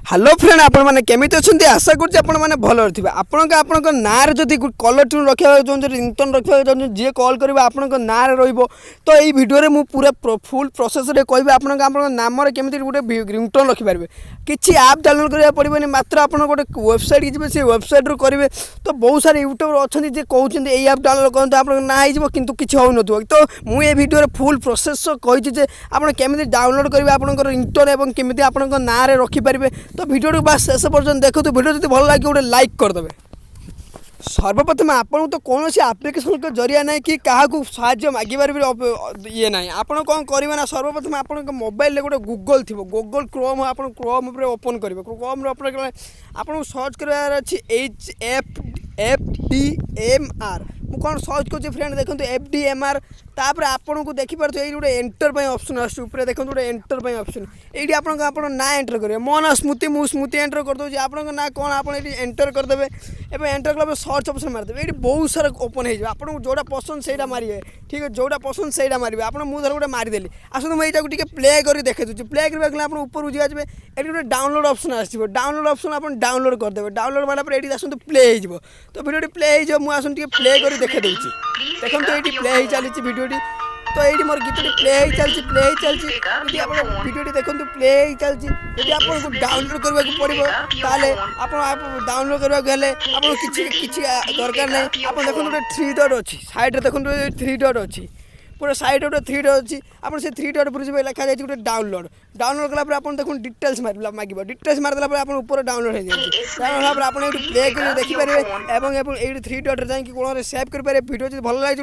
Hello friend आपण मैंने केमी अच्छा आशा करें भल थे आपण ना जदि कलर ट्यून रखा चाहते रिंगटोन रखा चाहते जी कॉल कर आपण ना तो ये भिडियो मुझे पूरा फुल प्रोसेस कह आप नाम केमी गोटे रिंगटोन रखिपारे किसी आप डाउनलोड करा पड़े मात्र आप गोटे वेबसाइट जी से वेबसाइट रू करेंगे तो बहुत सारे यूट्यूबर अच्छा जी कहते ये आप डाउनलोड करते आप ना हो कि किसी हो न तो मुझे भिडियो फुल प्रोसेस कही आप केमी डाउनलोड करेंगे आप रिंगटोन और केमी आप ना रखिपारे तो भिडियो बस शेष पर्यटन देखो तो भिडियो जो भल लगे गोटे लाइक करदे। सर्वप्रथम आपको तो कौन सी आप्लिकेसन का जरिया ना कि क्या साहाଯ୍य मागिबार भी ये ना आप कौन करेंगे ना सर्वप्रथम आप मोबाइल गोटे गूगल थी गूगल क्रोम आप क्रोम ओपन करेंगे क्रोम ओपन कर आपको सर्च करार अच्छी FDMR मु कौन सर्च कर फ्रेंड देखो FDMR तापर आपन को देखिपार ये गोटे एंटर ऑप्शन आसपर देखो गोटे एंटर ऑप्शन ये आप ना एंटर करेंगे मो ना स्मृति मुझे स्मृति एंटर करदे आप ना कौन आप एंटर करदे एवं एंटर कला सर्च ऑप्शन मारदे ये बहुत सारा ओपन हो आपको जोड़ा पसंद से मारे ठीक है जोड़ा पसंद से मारे आप मुझे गोटे मारिदेली आस मैं ये प्ले कर देखे दूसरी प्ले करने आप ऊपर जाए ये गोटे डाउनलोड ऑप्शन आसो डाउनलोड ऑप्शन आप डाउनलोड करदे डाउनलोड वाला ये आसत प्ले हो तो भिडियो प्ले हो मुझे प्ले कर देखे दूसरी देखो तो ये प्ले हो चली भिडियो तो ये मोर गीत प्ले चलती भिडियो देखो प्ले चलती यदि आपको डाउनलोड करने को पड़ो ताले आप डाउनलोड करने किसी दरकार ना आप देखो गोटे 3 डॉट अच्छी साइड देखो 3 डॉट अच्छी पूरा साइड गोटे 3 डॉट अच्छी आप से 3 डॉट पर लिखा जाए गोटे डाउनलोड कला आप देखो डिटेल्स मांग डिटेल्स मारदेला आप ऊपर डाउनलोड हो जाए डाउनलोड आप प्ले कर देखिपारे और ये 3 डॉट जाकि कौन सेव करेंगे भिडियो भल लगे